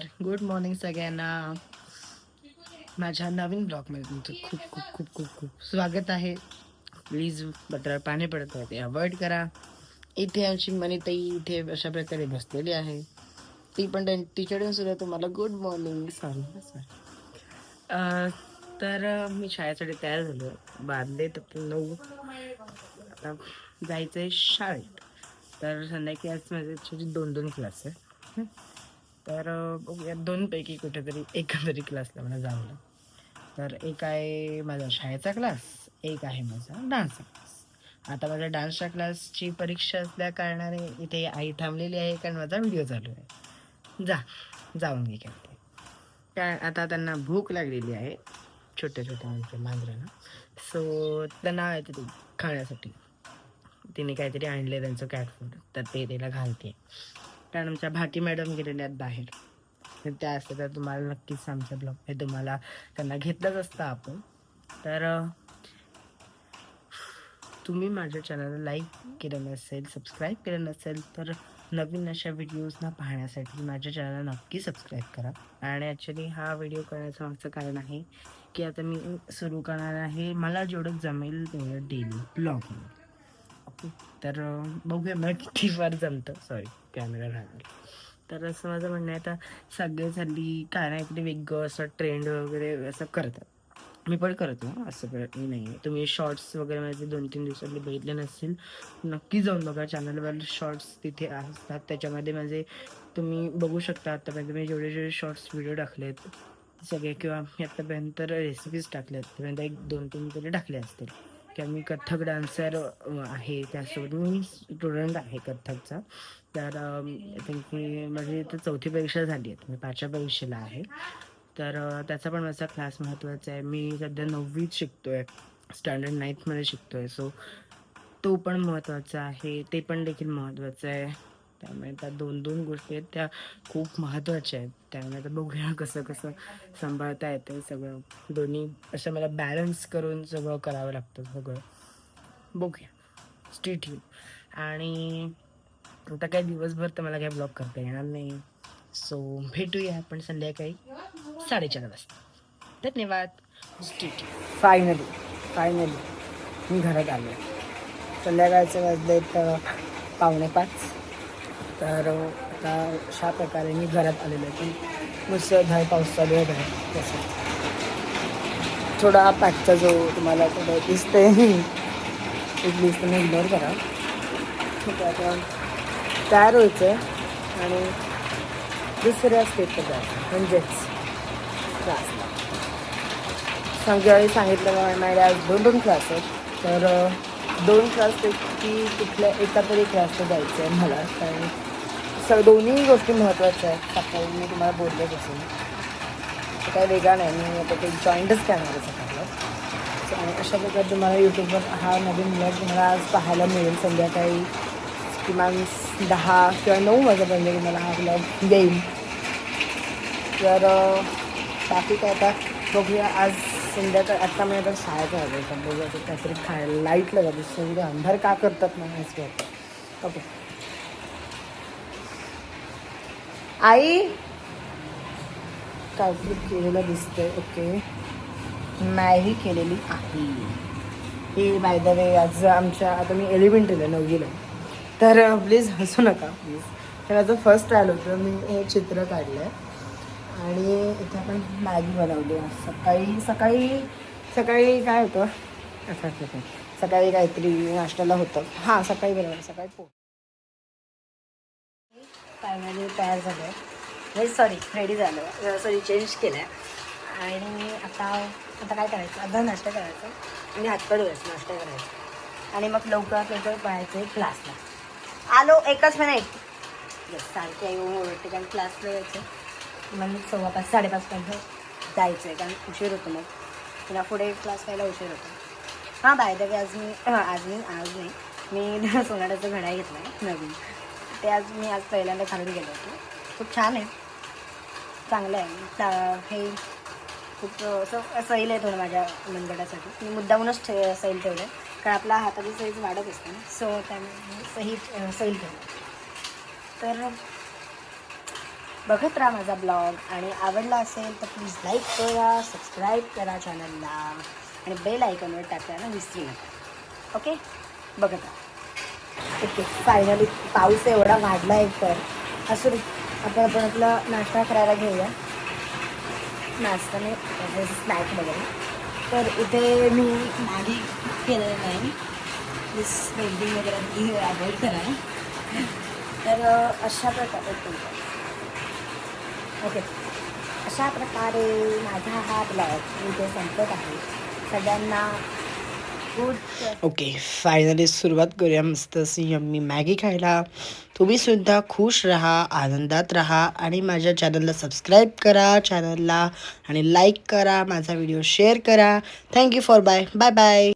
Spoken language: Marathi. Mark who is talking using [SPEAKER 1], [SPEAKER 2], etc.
[SPEAKER 1] नमस्कार, गुड मॉर्निंग सगळ्यांना. माझ्या नवीन ब्लॉगमध्ये तुमचं खूप खूप खूप खूप खूप स्वागत आहे. प्लीज बटर पाणी पडत आहे ते अवॉइड करा. इथे आमची मनीताई इथे अशा प्रकारे बसलेली आहे. ती पण तिच्याकडून सुद्धा तुम्हाला गुड मॉर्निंग सॉरी. मी शाळेसाठी तयार झालो. बांधले तर 9. आता जायचंय शाळेत. तर संध्याकाळी आज माझे ॲक्च्युली 2 क्लास आहे. बघूया 2 पैकी कुठेतरी एका तरी क्लासला मला जावं लागेल. तर एक आहे माझा शाळेचा क्लास, एक आहे माझा डान्सचा क्लास. आता माझ्या डान्सच्या क्लासची परीक्षा असल्या कारणाने इथे आई थांबलेली आहे, कारण माझा व्हिडिओ चालू आहे. जाऊन घे करते. कारण आता त्यांना भूक लागलेली आहे, छोट्या छोट्या म्हणजे मांजरांना. सो त्यांना ते खाण्यासाठी तिने काहीतरी आणले त्यांचं कॅट फूड, तर ते तिला घालते. कारण आमच्या भाटी मॅडम गेलेल्या आहेत बाहेर. तर त्या असतात तर तुम्हाला नक्कीच आमच्या ब्लॉगमध्ये तुम्हाला त्यांना घेतलंच असतं आपण. तर तुम्ही माझ्या चॅनलला लाईक केलं नसेल, सबस्क्राईब केलं नसेल, तर नवीन अशा व्हिडिओजना पाहण्यासाठी माझ्या चॅनलला नक्की सबस्क्राईब करा. आणि ॲक्च्युली हा व्हिडिओ करण्याचं मागचं कारण आहे की आता मी सुरू करणार आहे, मला जेवढं जमेल तेवढं डेली ब्लॉगिंग. ओके, तर बघूया मला किती फार जमतं. सॉरी, कॅमेरा राहणार. तर असं माझं म्हणणं आहे, आता सगळेच हल्ली काय ना काहीतरी वेगळं असं ट्रेंड वगैरे असं करतात. मी पण करतो, असं काही नाही आहे. तुम्ही शॉर्ट्स वगैरे माझे 2-3 दिवसांनी बघितले नसतील, नक्की जाऊन बघा. चॅनलवर शॉर्ट्स तिथे असतात, त्याच्यामध्ये माझे तुम्ही बघू शकता. आत्तापर्यंत मी जेवढे जेवढे शॉर्ट्स व्हिडिओ टाकलेत सगळे, किंवा मी आत्तापर्यंत रेसिपीज टाकल्यात, आत्तापर्यंत 1-2-3 तरी टाकले असतील. किंवा मी कथ्थक डान्सर आहे, त्यासोबत मी स्टुडंट आहे कथ्थकचा. तर आय थिंक माझी इथं 4थी परीक्षा झाली आहे, मी 5व्या परीक्षेला आहे. तर त्याचा पण माझा क्लास महत्त्वाचा आहे. मी सध्या 9वीत शिकतो आहे, स्टँडर्ड 9थमध्ये शिकतो आहे. सो तो पण महत्त्वाचा आहे, ते पण देखील महत्त्वाचं आहे. त्यामुळे त्या 2 गोष्टी आहेत, त्या खूप महत्त्वाच्या आहेत. त्यामुळे आता बघूया कसं कसं सांभाळता येतं सगळं. दोन्ही असं मला बॅलन्स करून सगळं करावं लागतं सगळं. बघूया, स्टे ट्यून. आणि आता काय दिवसभर तर मला काय ब्लॉग करता येणार नाही. सो भेटूया आपण संध्याकाळी 4:30 वाजता. धन्यवाद. Stay tune. फायनली मी घरात आलो. संध्याकाळचे वाजलेत 4:45. तर आता अशा प्रकारे मी घरात आलेलो आहे की मुसळधार पाऊस चालू आहे बाहेर. तसं थोडा पॅकचा जो तुम्हाला थोडं दिसतंय प्लीज तुम्ही इग्नोर करा. ठीक आहे, आता तयार व्हायचं आहे आणि दुसऱ्या स्टेपवर जायचं, म्हणजेच क्लासला. सगळ्यावेळी सांगितलं माझ्या आज 2 क्लास आहेत. तर 2 क्लासपैकी कुठल्या एका तरी क्लासला जायचं आहे मला. कारण दोन्ही गोष्टी महत्त्वाच्या आहेत. सकाळी मी तुम्हाला बोललेच असेल, तर काही वेगळा नाही, मी आता ते जॉईंटच करणार आहे सकाळला. आणि अशा प्रकारे तुम्हाला यूट्यूबवर हा नवीन ब्लॉग तुम्हाला आज पाहायला मिळेल. संध्याकाळी किमान 10 किंवा 9 वाजेपर्यंत तुम्हाला हा ब्लॉग देईन. तर बाकी काय आता बघूया. आज संध्याकाळी आत्ता मी आता शाळेत आलो, तर बघूया तर काहीतरी खायला लाईटला जातो. सगळं अंधार का करतात ना असं वाटतं. ओके आई, काहीतरी केलेलं दिसतंय. ओके, मॅगी केलेली आहे. हे बाय द वे आज आता मी एलिमेंटरीला 9वीला, तर प्लीज हसू नका प्लीज. तर माझं फर्स्ट ट्रायल होतं, मी हे चित्र काढलं आहे आणि इथे आपण मॅगी बनवली. सकाळी काय होतं, सकाळी काहीतरी नाश्त्याला होतं. हां, सकाळी बनवलं, सकाळी फायनली तयार झालं आहे. रेडी झालं, चेंज केलं आहे. आणि आता काय करायचं, अर्धा नाश्ता करायचा आणि हातपाय धुवायचं, नाश्ता करायचा आणि मग लवकरात लवकर पळायचं आहे क्लासला. आलो, एकच मिनिट. येस, सारखी आई ओरडते कारण क्लासला यायचं. मग 5:15 5:30पर्यंत जायचं आहे, कारण उशीर होतो. मग पुन्हा पुढे क्लास व्हायला उशीर होतो. हां, बाय द वे आज मी सोनाड्याचा घड्याळ घेतला आहे नवीन. ते आज पहिल्यांदा खरेदी केलं होतं. खूप छान आहे, चांगलं आहे. हे खूप असं सैल आहे थोडं माझ्या मनगटासाठी. मी मुद्दामूनच सैल ठेवलं आहे, कारण आपला हाताची साईज वाढत असते ना. सो त्यामुळे सैल ठेवलं. तर बघत राहा माझा ब्लॉग आणि आवडला असेल तर प्लीज लाईक करा, सबस्क्राईब करा चॅनलला आणि बेल आयकॉनवर टाकायला विसरू नका. ओके, बघत राहा. ओके, फायनली पाऊस एवढा वाढला आहे तर असू दे, आपण आपला नाश्ता करायला घेऊया. नाश्ता नाही, स्नॅक वगैरे. तर इथे मी मॅगी केलेलं नाही, प्लीज पेंटिंग वगैरे अवॉइड करा. तर अशा प्रकारे ओके, अशा प्रकारे माझा हा ब्लॉग इथे संपत आहे. सगळ्यांना गुड. ओके, फायनली सुरुवात करूया मस्त अशी यम्मी मॅगी खायला. तुम्ही सुद्धा खुश राहा, आनंदात राहा आणि माझ्या चॅनलला सबस्क्राईब करा चॅनलला आणि लाईक करा, माझा व्हिडिओ शेअर करा. Thank you for bye bye.